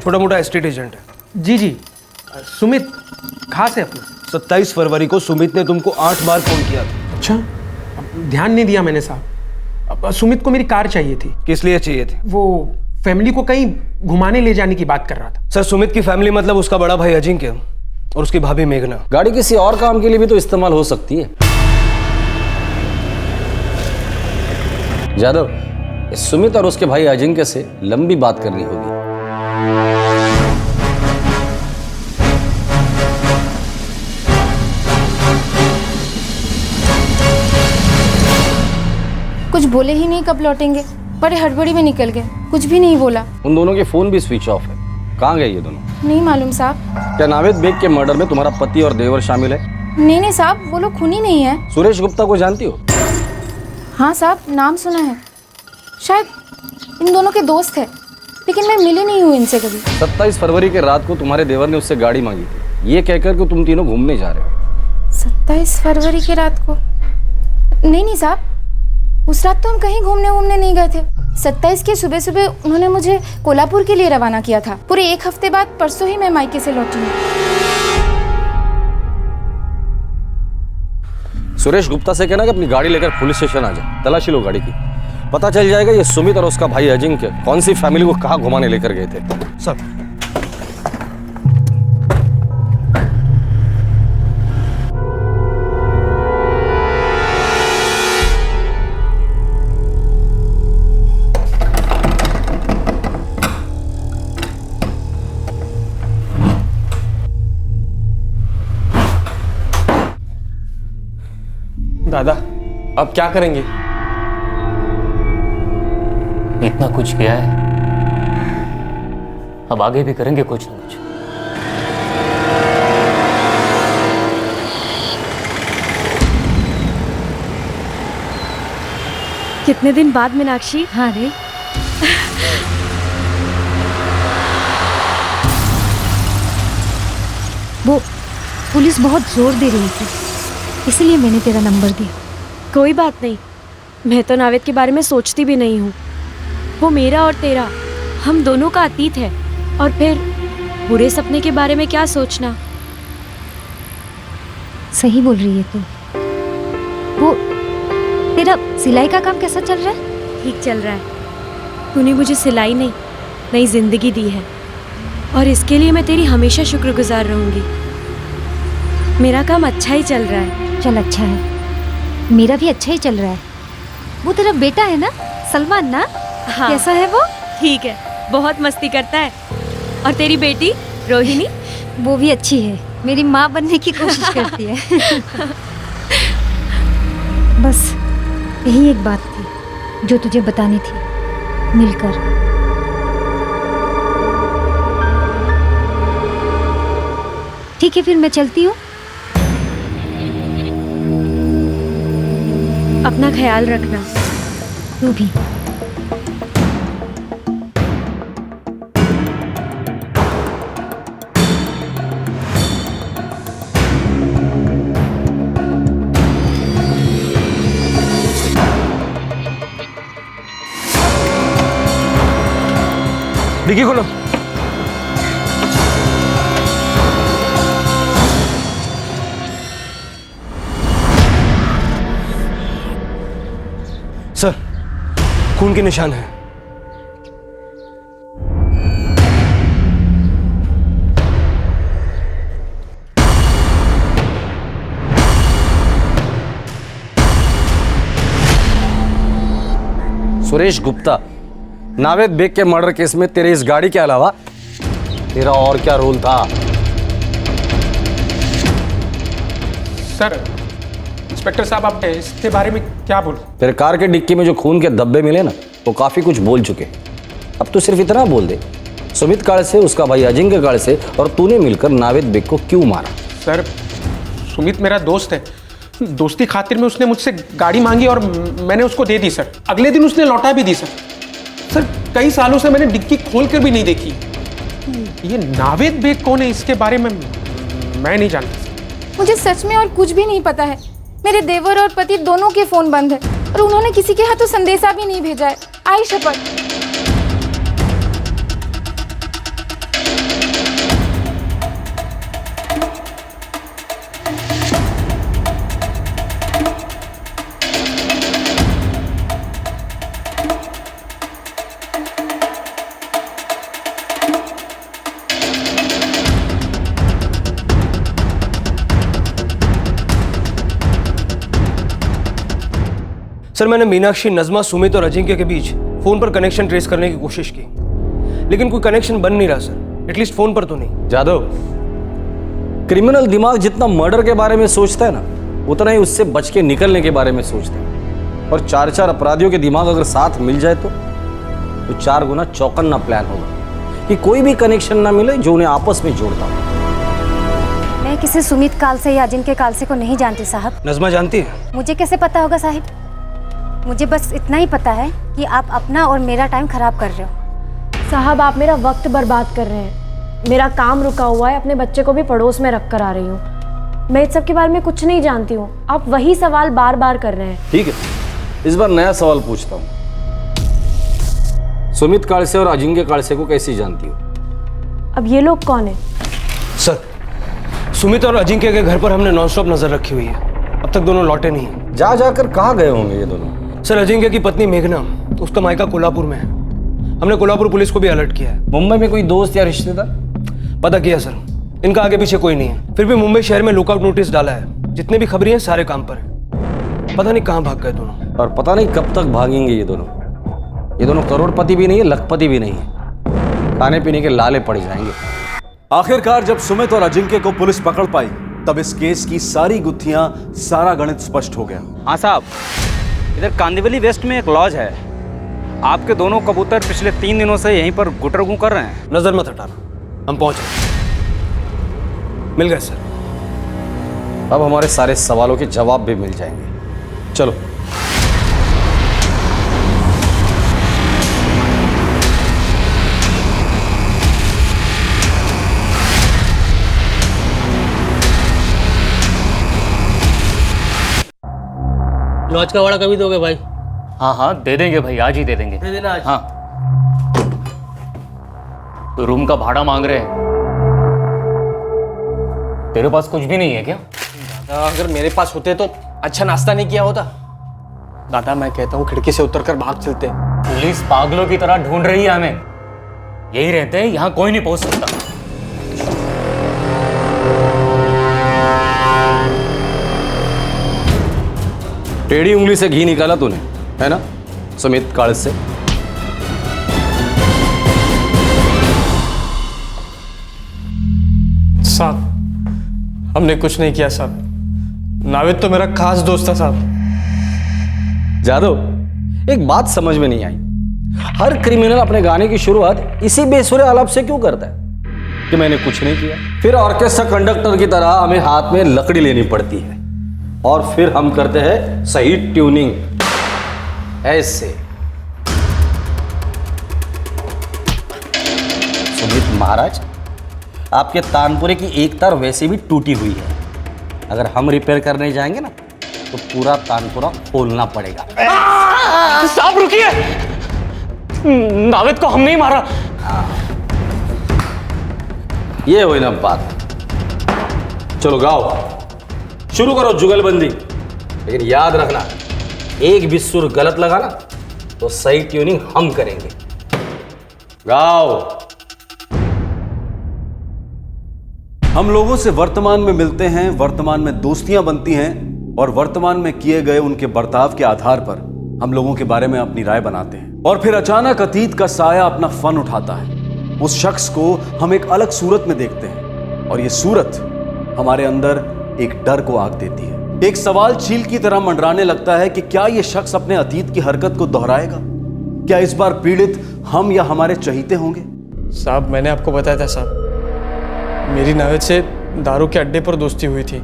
छोटा मोटा एस्टेट एजेंट है। जी जी, सुमित खास है अपना। 27 फरवरी को सुमित ने तुमको 8 बार फोन किया था। अच्छा, ध्यान नहीं दिया मैंने साहब। सुमित को मेरी कार चाहिए थी। किस लिए चाहिए थी? वो फैमिली को कहीं घुमाने ले जाने की बात कर रहा था। सर, सुमित की फैमिली मतलब उसका बड़ा भाई अजिंक्य और उसकी भाभी मेघना। गाड़ी किसी और काम के लिए भी तो इस्तेमाल हो सकती है। जादव, इस सुमित और उसके भाई अजिंक्य से लंबी बात करनी होगी। कुछ बोले ही नहीं कब लौटेंगे, बड़े हड़बड़ी में निकल गए, कुछ भी नहीं बोला। उन दोनों के फोन भी स्विच ऑफ है। कहाँ गए ये दोनों? नहीं मालूम साहब। क्या नावेद बेग के मर्डर में तुम्हारा पति और देवर शामिल है? नहीं साहब, वो लोग खूनी नहीं है। सुरेश गुप्ता को जानती हो? हाँ साहब, नाम सुना है। शायद इन दोनों के दोस्त है, लेकिन मैं मिली नहीं हूँ इनसे कभी। 27 फरवरी के रात को तुम्हारे देवर ने उससे गाड़ी मांगी थी, ये कहकर कि तुम तीनों घूमने जा रहे हो। 27 फरवरी की रात को? नहीं साहब, उस रात तो हम कहीं घूमने नहीं गए थे। 27 की सुबह सुबह उन्होंने मुझे कोल्हापुर के लिए रवाना किया था। पूरे 1 हफ्ते बाद परसों ही मैं मायके से लौटी हूँ। सुरेश गुप्ता से कहना कि अपनी गाड़ी लेकर पुलिस स्टेशन आ जाए, तलाशी लो गाड़ी की। पता चल जाएगा ये सुमित और उसका भाई अजिंक्य कौन सी फैमिली को कहाँ घुमाने लेकर गए थे। सर, दादा, अब क्या करेंगे? इतना कुछ किया है, अब आगे भी करेंगे कुछ ना कुछ। कितने दिन बाद मीनाक्षी? हाँ रे, वो पुलिस बहुत जोर दे रही थी, इसलिए मैंने तेरा नंबर दिया। कोई बात नहीं, मैं तो नावेद के बारे में सोचती भी नहीं हूँ। वो मेरा और तेरा, हम दोनों का अतीत है। और फिर बुरे सपने के बारे में क्या सोचना। सही बोल रही है तू। वो तेरा सिलाई का काम कैसा चल रहा है? ठीक चल रहा है। तूने मुझे सिलाई नहीं, नई जिंदगी दी है और इसके लिए मैं तेरी हमेशा शुक्रगुजार रहूंगी। मेरा काम अच्छा ही चल रहा है। चल अच्छा है, मेरा भी अच्छा ही चल रहा है। वो तेरा बेटा है ना, सलमान ना? हाँ। कैसा है वो? ठीक है, बहुत मस्ती करता है। और तेरी बेटी रोहिणी? वो भी अच्छी है, मेरी माँ बनने की कोशिश करती है। बस यही एक बात थी जो तुझे बतानी थी, मिलकर। ठीक है, फिर मैं चलती हूँ। अपना ख्याल रखना। तू भी। डिक्की खोलो। सर, खून के निशान हैं। सुरेश गुप्ता, नावेद बेग के मर्डर केस में तेरे इस गाड़ी के अलावा तेरा और क्या रोल था? सर, इंस्पेक्टर साहब, आप इसके बारे में क्या बोल? तेरे कार के डिक्की में जो खून के धब्बे मिले ना, वो काफी कुछ बोल चुके। अब तो सिर्फ इतना बोल दे, सुमित काल से, उसका भाई अजिंक्य काल से और तूने मिलकर नावेद बेग को क्यों मारा? सर, सुमित मेरा दोस्त है। दोस्ती खातिर में उसने मुझसे गाड़ी मांगी और मैंने उसको दे दी सर। अगले दिन उसने लौटा भी दी सर। सर, कई सालों से मैंने डिक्की खोल कर भी नहीं देखी। ये नावेद बेग कौन है, इसके बारे में मैं नहीं जानता। मुझे सच में और कुछ भी नहीं पता है। मेरे देवर और पति दोनों के फोन बंद है और उन्होंने किसी के हाथों संदेशा भी नहीं भेजा है। आई शपथ। सर, मैंने मीनाक्षी, नज़मा, सुमित और अजिंक्य के बीच फोन पर कनेक्शन ट्रेस करने की कोशिश की, लेकिन कोई कनेक्शन बन नहीं रहा सर। एटलीस्ट फोन पर तो नहीं। जादव, क्रिमिनल दिमाग जितना मर्डर के बारे में सोचता है ना, उतना ही उससे बच के निकलने के बारे में सोचता है। और चार चार अपराधियों के दिमाग अगर साथ मिल जाए तो 4 गुना चौकन्ना प्लान होगा कि कोई भी कनेक्शन ना मिले जो उन्हें आपस में जोड़ता हो। मैं किसी सुमित काल से या अजिंक्य काल से को नहीं जानती साहब। नज़मा जानती है? मुझे कैसे पता होगा साहिब? मुझे बस इतना ही पता है कि आप अपना और मेरा टाइम खराब कर रहे हो। साहब, आप मेरा वक्त बर्बाद कर रहे हैं। मेरा काम रुका हुआ है, अपने बच्चे को भी पड़ोस में रख कर आ रही हूँ। मैं इस सब के बारे में कुछ नहीं जानती हूँ। आप वही सवाल बार बार कर रहे हैं। ठीक है, इस बार नया सवाल पूछता हूँ। सुमित कालसे और अजिंक्य कालसे को कैसे जानती हो? अब ये लोग कौन है? सर, सुमित और अजिंक्य के घर पर हमने नॉनस्टॉप नजर रखी हुई है। अब तक दोनों लौटे नहीं हैं। जा जाकर कहाँ गए होंगे ये दोनों? सर, अजिंक्य की पत्नी मेघना, उसका मायका कोल्हापुर में है। हमने कोल्हापुर पुलिस को भी अलर्ट किया है। मुंबई में कोई दोस्त या रिश्तेदार? पता किया सर, इनका आगे पीछे कोई नहीं है। फिर भी मुंबई शहर में लुकआउट नोटिस डाला है। जितने भी खबरें हैं सारे काम पर है। पता नहीं कहाँ भाग गए दोनों, और पता नहीं कब तक भागेंगे ये दोनों। ये दोनों करोड़पति भी नहीं है, लखपति भी नहीं है। खाने पीने के लाले पड़ जाएंगे। आखिरकार जब सुमित और अजिंक्य को पुलिस पकड़ पाई, तब इस केस की सारी गुत्थियां, सारा गणित स्पष्ट हो गया। हाँ साहब, इधर कांदिवली वेस्ट में एक लॉज है। आपके दोनों कबूतर पिछले 3 दिनों से यहीं पर गुटरगू कर रहे हैं। नजर मत हटाना, हम पहुंच गए। मिल गए सर। अब हमारे सारे सवालों के जवाब भी मिल जाएंगे। चलो। लॉज का भाड़ा कभी दोगे भाई? हाँ हाँ, दे देंगे भाई, आज ही दे देंगे। दे देना आज। हाँ, तो रूम का भाड़ा मांग रहे हैं। तेरे पास कुछ भी नहीं है क्या? दादा, अगर मेरे पास होते तो अच्छा नाश्ता नहीं किया होता। दादा, मैं कहता हूँ खिड़की से उतरकर भाग चलते। पुलिस पागलों की तरह ढूंढ रही है हमें। यही रहते हैं, यहाँ कोई नहीं पहुंच सकता। टेढ़ी उंगली से घी निकाला तूने, है ना सुमित काल से? हमने कुछ नहीं किया साहब। नावेद तो मेरा खास दोस्त था साहब। जादव, एक बात समझ में नहीं आई, हर क्रिमिनल अपने गाने की शुरुआत इसी बेसुरे आलाप से क्यों करता है कि मैंने कुछ नहीं किया। फिर ऑर्केस्ट्रा कंडक्टर की तरह हमें हाथ में लकड़ी लेनी पड़ती है और फिर हम करते हैं सही ट्यूनिंग ऐसे। सुमित महाराज, आपके तानपुरे की एक तार वैसे भी टूटी हुई है, अगर हम रिपेयर करने जाएंगे ना तो पूरा तानपुरा खोलना पड़ेगा। साहब रुकिए, नावेद को हमने ही मारा। ये हुई ना बात। चलो गाओ, शुरू करो जुगलबंदी, लेकिन याद रखना एक भी सुर गलत लगा ना तो सही ट्यूनिंग हम करेंगे। गाओ। हम लोगों से वर्तमान में मिलते हैं, वर्तमान में दोस्तियां बनती हैं और वर्तमान में किए गए उनके बर्ताव के आधार पर हम लोगों के बारे में अपनी राय बनाते हैं। और फिर अचानक अतीत का साया अपना फन उठाता है। उस शख्स को हम एक अलग सूरत में देखते हैं और ये सूरत हमारे अंदर एक डर को आग देती है। एक सवाल चील की तरह मंडराने लगता है कि क्या ये शख्स अपने अतीत की हरकत को दोहराएगा? क्या इस बार पीड़ित हम या हमारे चहीते होंगे? साहब मैंने आपको बताया था साहब, मेरी नावेद से दारू के अड्डे पर दोस्ती हुई थी।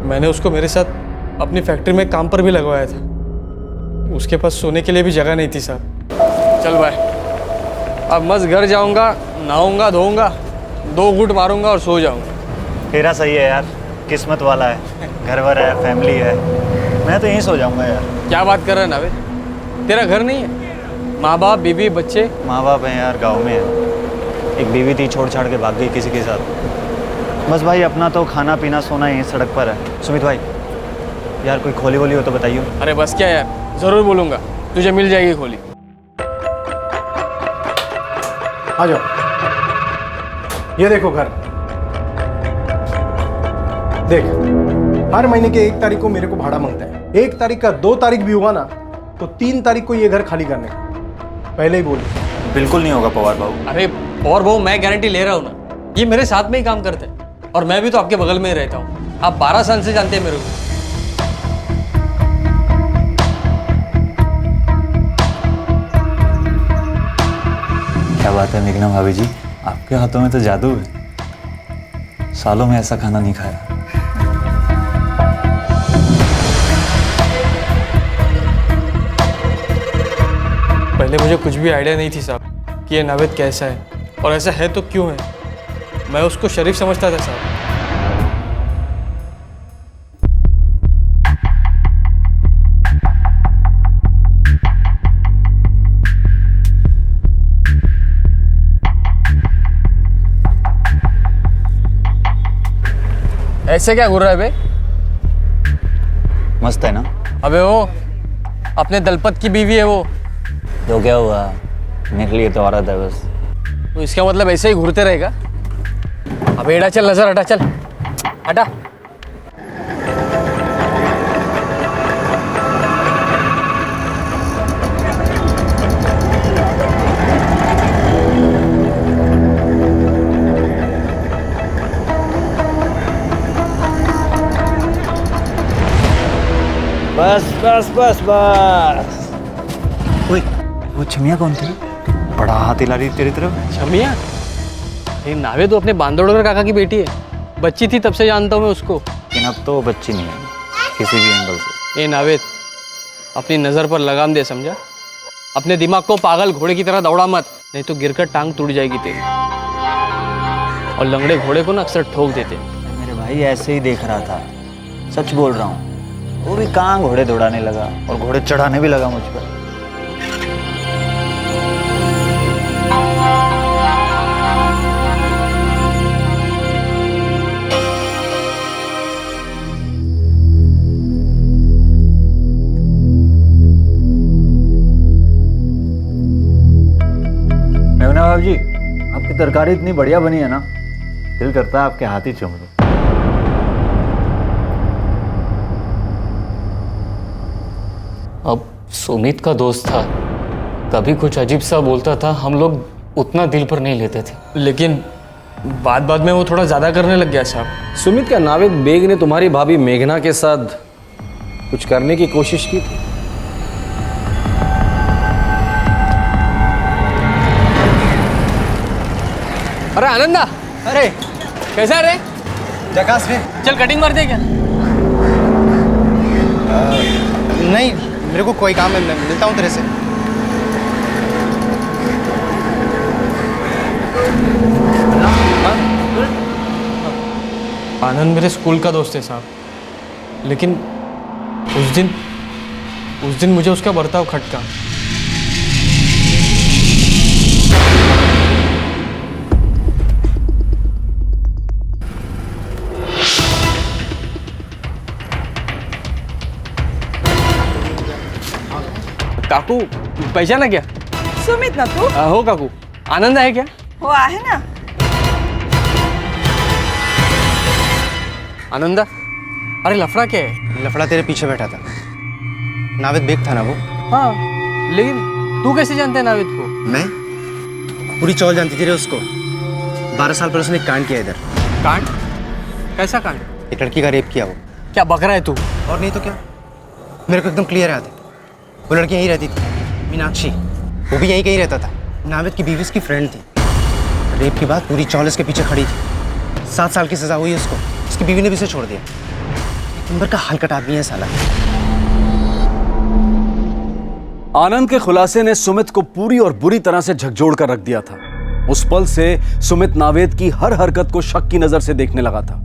मैंने उसको मेरे साथ अपनी फैक्ट्री में काम पर भी लगवाया था। उसके पास सोने के लिए भी जगह नहीं थी साहब। चल भाई, अब मस्त घर जाऊंगा, नहाऊंगा धोऊंगा, 2 घूंट मारूंगा और सो जाऊंगा। तेरा सही है यार, किस्मत वाला है, घर वर है, फैमिली है। मैं तो यहीं सो जाऊंगा यार। क्या बात कर रहा है नावेद, तेरा घर नहीं है? माँ बाप बीवी बच्चे? माँ बाप हैं यार, गाँव में है। एक बीवी थी, छोड़ छाड़ के भाग गई किसी के साथ। बस भाई अपना तो खाना पीना सोना यहीं सड़क पर है। सुमित भाई यार कोई खोली वोली हो तो बताइए। अरे बस क्या यार, जरूर बोलूंगा, तुझे मिल जाएगी खोली। आ जाओ, ये देखो घर। देख, हर महीने के 1 तारीख को मेरे को भाड़ा मांगता है। 1 तारीख का 2 तारीख भी हुआ ना तो 3 तारीख को ये घर खाली करने का। पहले ही बोल। बिल्कुल नहीं होगा पवार बाबू। अरे पवार बाबू, मैं गारंटी ले रहा हूँ ना, ये मेरे साथ में ही काम करते हैं और मैं भी तो आपके बगल में ही रहता हूँ। आप 12 साल से जानते हैं मेरे को। क्या बात है मेघना भाभी जी, आपके हाथों में तो जादू है। सालों में ऐसा खाना नहीं खाया। पहले मुझे कुछ भी आइडिया नहीं थी साहब कि ये नावेद कैसा है और ऐसा है तो क्यों है। मैं उसको शरीफ समझता था साहब। ऐसे क्या घूर रहा है बे? मस्त है ना? अबे वो अपने दलपत की बीवी है वो। तो क्या हुआ, मेरे लिए तो औरत है बस। तो इसका मतलब ऐसे ही घूरते रहेगा? अबे एड़ा चल, नजर हटा, चल हटा। बस बस बस बस। ओए, वो छमिया कौन थी? बड़ा हाथ हिला रही तेरी तरफ। छमिया? ये नावेद तो अपने बांदोड़कर काका की बेटी है। बच्ची थी तब से जानता हूँ मैं उसको। लेकिन अब तो बच्ची नहीं है किसी भी एंगल से। ये नावेद, अपनी नज़र पर लगाम दे, समझा? अपने दिमाग को पागल घोड़े की तरह दौड़ा मत, नहीं तो गिरकर टांग टूट जाएगी तेरी। और लंगड़े घोड़े को ना अक्सर ठोक देते। मेरे भाई ऐसे ही देख रहा था, सच बोल रहा हूँ। वो भी कहाँ घोड़े दौड़ाने लगा और घोड़े चढ़ाने भी लगा मुझ पर। मेघना भाभी जी, आपकी तरकारी इतनी बढ़िया बनी है ना, दिल करता है आपके हाथ ही चूम लूं। अब सुमित का दोस्त था, कभी कुछ अजीब सा बोलता था, हम लोग उतना दिल पर नहीं लेते थे। लेकिन बाद में वो थोड़ा ज़्यादा करने लग गया साहब। सुमित, क्या नावेद बेग ने तुम्हारी भाभी मेघना के साथ कुछ करने की कोशिश की थी? अरे आनंदा, अरे कैसा रे? जकास रे। चल कटिंग मार दे क्या? नहीं, मेरे को कोई काम है, मैं मिलता हूँ तेरे से। आनंद मेरे स्कूल का दोस्त है साहब, लेकिन उस दिन मुझे उसका बर्ताव खटका। काकू पहचाना क्या? सुमित ना तू? हो काकू, आनंद आहे क्या? हो आहे ना। आनंदा, अरे लफड़ा क्या है? लफड़ा तेरे पीछे बैठा था, नावेद बेग था ना वो। हाँ, लेकिन तू कैसे जानता है नावेद को? मैं पूरी चौल जानती थी रे उसको। 12 साल पर उसने एक कांड किया इधर। कांड? कैसा कांड? एक लड़की का रेप किया वो। क्या बक रहा है तू? और नहीं तो क्या, मेरे को एकदम क्लियर याद है। वो लड़की यहीं रहती थी, मीनाक्षी, वो भी यहीं कहीं रहता था। नावेद की बीवी उसकी फ्रेंड थी। रेप के बाद पूरी चौल इसके पीछे खड़ी थी। 7 साल की सजा हुई उसको, उसकी बीवी ने भी उसे छोड़ दिया। एक नंबर का हलकट आदमी है साला। आनंद के खुलासे ने सुमित को पूरी और बुरी तरह से झकझोर कर रख दिया था। उस पल से सुमित नावेद की हर हरकत को शक की नजर से देखने लगा था।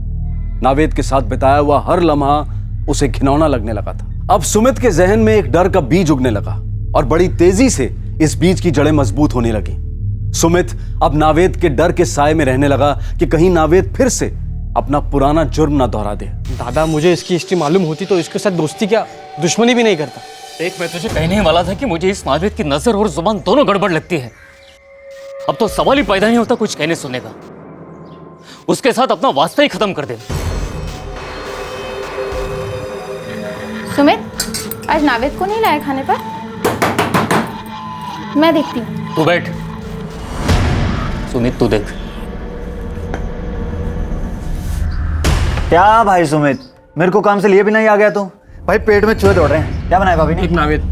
नावेद के साथ बिताया हुआ हर लम्हा उसे घिनौना लगने लगा था। अब सुमित के जहन में एक डर का बीज उगने लगा और बड़ी तेजी से इस बीज की जड़ें मजबूत होने लगी। सुमित अब नावेद के डर के साए में रहने लगा कि कहीं नावेद फिर से अपना पुराना जुर्म ना दोहरा दे। दादा, मुझे इसकी हिस्ट्री मालूम होती तो इसके साथ दोस्ती क्या दुश्मनी भी नहीं करता। देख, मैं तुझे कहने ही वाला था कि मुझे इस नावेद की नजर और जुबान दोनों गड़बड़ लगती है। अब तो सवाल ही पैदा नहीं होता कुछ कहने सुनने का। उसके साथ अपना वास्ता ही खत्म कर दे। सुमित, आज नावेद को नहीं लाया खाने पर? मैं देखती हूँ। तू बैठ। सुमित, तू देख। क्या भाई सुमित, मेरे को काम से लिए भी नहीं आ गया तो? भाई पेट में चूहे दौड़ रहे हैं। क्या बनाया भाभी ने? एक नावेद,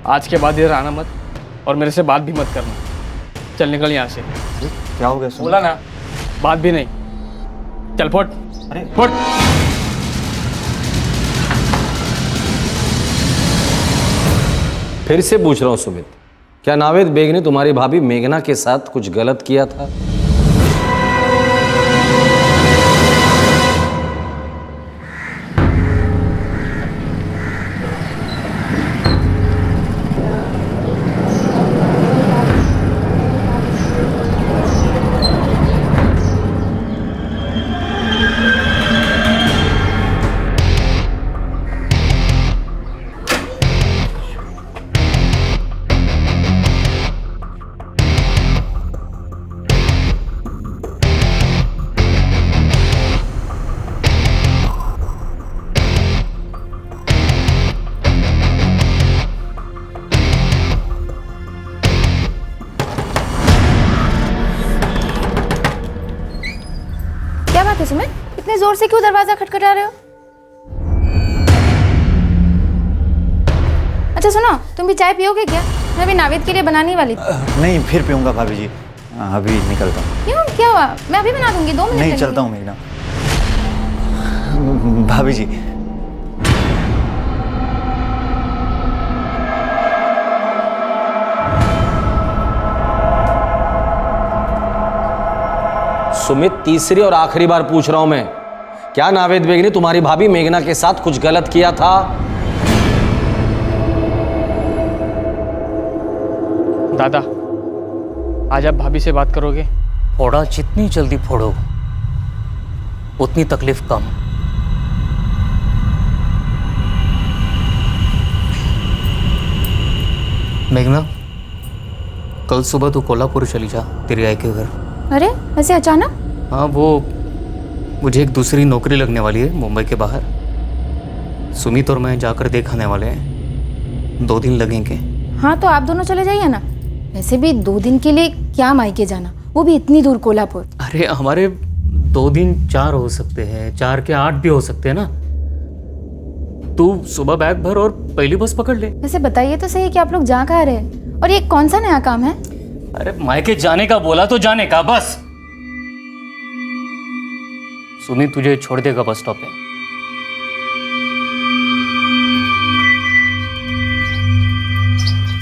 आज के बाद इधर आना मत और मेरे से बात भी मत करना। चल निकल यहाँ से। क्या हो गया? बोला ना, बात भी नहीं। चल फुट। अरे फुट। फिर से पूछ रहा हूं सुमित, क्या नावेद बेग ने तुम्हारी भाभी मेघना के साथ कुछ गलत किया था? क्या बात है सुमित, इतने जोर से क्यों दरवाजा खटखटा रहे हो? अच्छा सुनो, तुम भी चाय पियोगे क्या? मैं भी नावेद के लिए बनाने वाली थी। नहीं, फिर पीऊंगा भाभी जी। अभी निकलता हूँ। क्यों, क्या हुआ? मैं अभी बना दूंगी, 2 मिनट नहीं, लगेंगे। चलता हूँ मेघना। भाभी जी, सुमित, तीसरी और आखिरी बार पूछ रहा हूं मैं, क्या नावेद बेग ने तुम्हारी भाभी मेघना के साथ कुछ गलत किया था? दादा, आज आप भाभी से बात करोगे? फोड़ा जितनी जल्दी फोड़ो उतनी तकलीफ कम। मेघना, कल सुबह तू कोल्हापुर चली जा तेरी आई के घर। अरे ऐसे अचानक? हाँ, वो मुझे एक दूसरी नौकरी लगने वाली है मुंबई के बाहर। सुमित और मैं जाकर देखाने वाले हैं, 2 दिन लगेंगे। हाँ तो आप दोनों चले जाइए ना, वैसे भी 2 दिन के लिए क्या मायके जाना, वो भी इतनी दूर कोल्हापुर। अरे हमारे 2 दिन 4 हो सकते हैं, 4 के 8 भी हो सकते हैं ना। तू सुबह बैग भर और पहली बस पकड़ ले। वैसे बताइए तो सही कि आप लोग जा कहाँ रहे हैं और ये कौन सा नया काम है? अरे मायके जाने का बोला तो जाने का, बस। सुमित तुझे छोड़ देगा बस स्टॉप पे।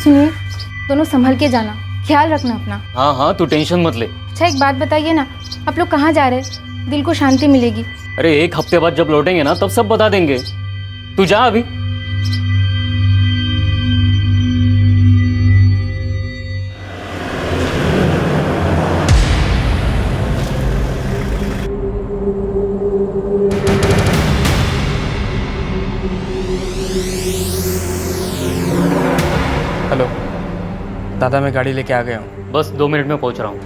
सुनिए, दोनों संभल के जाना, ख्याल रखना अपना। हाँ हाँ, तू टेंशन मत ले। अच्छा एक बात बताइए ना, आप लोग कहाँ जा रहे हैं? दिल को शांति मिलेगी। अरे 1 हफ्ते बाद जब लौटेंगे ना तब सब बता देंगे। तू जा अभी। हेलो दादा, मैं गाड़ी लेके आ गया हूँ। बस 2 मिनट में पहुंच रहा हूँ।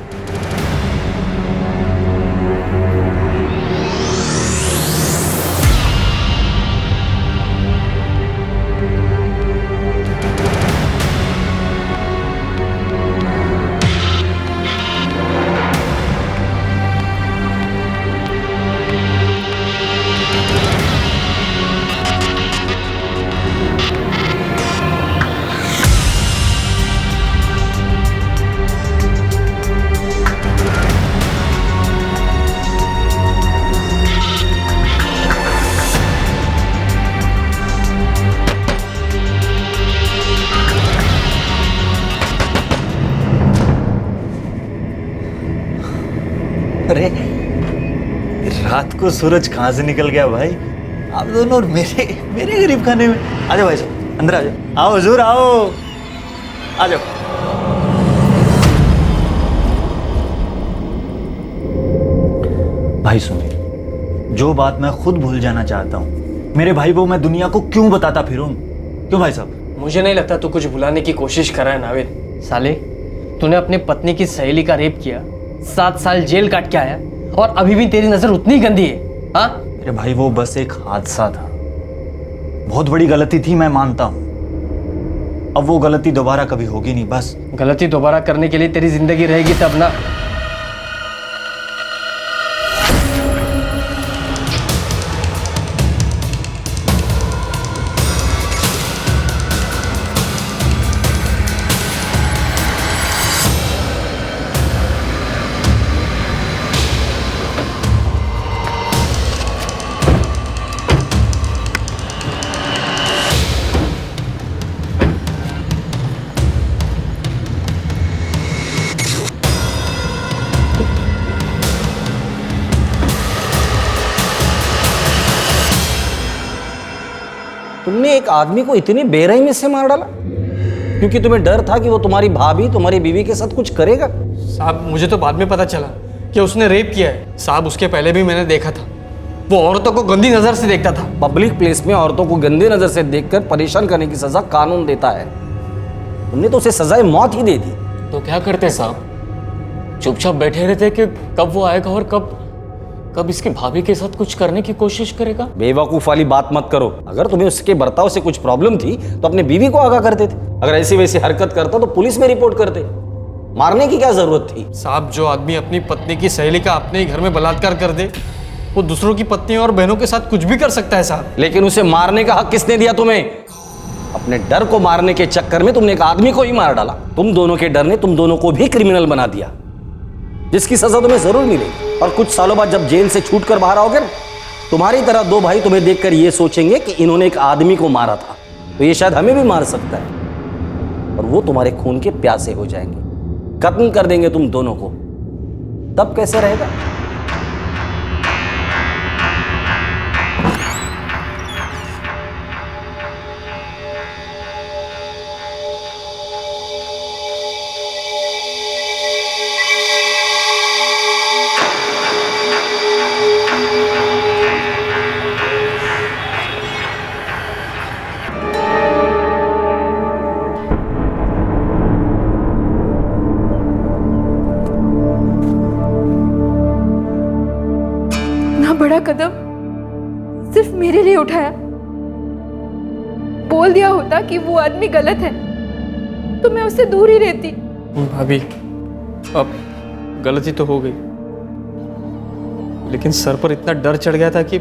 अरे रात को सूरज कहाँ से निकल गया भाई? आप दोनों और मेरे गरीब खाने में। आ जाओ भाई साहब, अंदर आ जाओ। आओ हुजूर, आओ, आ जाओ। भाई सुनिए, जो बात मैं खुद भूल जाना चाहता हूँ, मेरे भाई को मैं दुनिया को क्यों बताता फिरूं? क्यों भाई साहब? मुझे नहीं लगता तू कुछ भुलाने की कोशिश कर रहा है नावेद। साले, तूने अपनी पत्नी की सहेली का रेप किया, 7 साल जेल काट के आया और अभी भी तेरी नजर उतनी गंदी है। हाँ अरे भाई, वो बस एक हादसा था, बहुत बड़ी गलती थी, मैं मानता हूँ। अब वो गलती दोबारा कभी होगी नहीं। बस गलती दोबारा करने के लिए तेरी जिंदगी रहेगी तब ना। तुमने एक आदमी को इतनी बेरहमी से मार डाला क्योंकि तुम्हें डर था कि वो तुम्हारी भाभी, तुम्हारी बीवी के साथ कुछ करेगा? साहब, मुझे तो बाद में पता चला कि उसने रेप किया है। साहब, उसके पहले भी मैंने देखा था, वो औरतों को गंदी नजर से देखता था। पब्लिक प्लेस में औरतों को गंदी नजर से देखकर परेशान करने की सजा कानून देता है। तुमने तो उसे सजाए मौत ही दे दी। तो क्या करते साहब? चुपचाप बैठे रहते कि कब वो आएगा और कब इसकी भाभी के साथ कुछ करने की कोशिश करेगा? बेवकूफ वाली बात मत करो। अगर तुम्हें उसके बर्ताव से कुछ प्रॉब्लम थी तो अपने बीवी को आगाह करते थे। अगर ऐसी वैसी हरकत करता तो पुलिस में रिपोर्ट करते। मारने की क्या जरूरत थी? साहब, जो आदमी अपनी पत्नी की सहेली का अपने ही घर में बलात्कार कर दे, वो दूसरों की पत्नियों और बहनों के साथ कुछ भी कर सकता है साहब। लेकिन उसे मारने का हक किसने दिया तुम्हें? अपने डर को मारने के चक्कर में तुमने एक आदमी को ही मार डाला। तुम दोनों के डर ने तुम दोनों को भी क्रिमिनल बना दिया, जिसकी सजा तुम्हें जरूर मिलेगी। और कुछ सालों बाद जब जेल से छूटकर बाहर आओगे ना, तुम्हारी तरह 2 भाई तुम्हें देखकर ये सोचेंगे कि इन्होंने एक आदमी को मारा था, तो ये शायद हमें भी मार सकता है। और वो तुम्हारे खून के प्यासे हो जाएंगे, खत्म कर देंगे तुम दोनों को। तब कैसे रहेगा? बड़ा कदम सिर्फ मेरे लिए उठाया। बोल दिया होता कि वो आदमी गलत है तो मैं उससे दूर ही रहती। भाभी, अब गलती तो हो गई, लेकिन सर पर इतना डर चढ़ गया था कि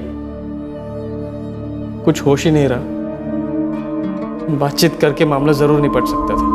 कुछ होश ही नहीं रहा। बातचीत करके मामला जरूर निपट सकता था।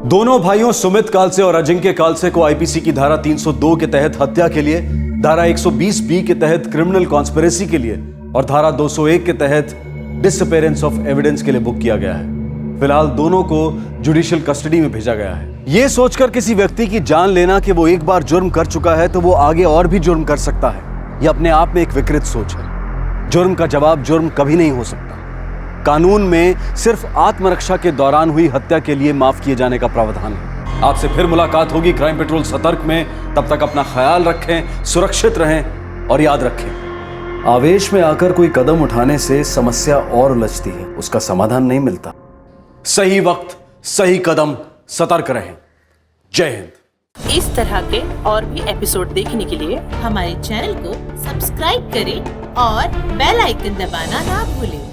दोनों भाइयों सुमित कालसे और अजिंक्य कालसे को आईपीसी की धारा 302 के तहत हत्या के लिए, धारा 120 बी के तहत क्रिमिनल कॉन्स्पिरेसी के लिए और धारा 201 के तहत डिसअपेरेंस ऑफ एविडेंस के लिए बुक किया गया है। फिलहाल दोनों को जुडिशियल कस्टडी में भेजा गया है। यह सोचकर किसी व्यक्ति की जान लेना कि वो एक बार जुर्म कर चुका है तो वो आगे और भी जुर्म कर सकता है, यह अपने आप में एक विकृत सोच है। जुर्म का जवाब जुर्म कभी नहीं हो सकता। कानून में सिर्फ आत्मरक्षा के दौरान हुई हत्या के लिए माफ किए जाने का प्रावधान है। आपसे फिर मुलाकात होगी क्राइम पेट्रोल सतर्क में। तब तक अपना ख्याल रखें, सुरक्षित रहें और याद रखें, आवेश में आकर कोई कदम उठाने से समस्या और उलझती है, उसका समाधान नहीं मिलता। सही वक्त, सही कदम, सतर्क रहें। जय हिंद। इस तरह के और भी एपिसोड देखने के लिए हमारे चैनल को सब्सक्राइब करें और बेल आइकन दबाना ना भूलें।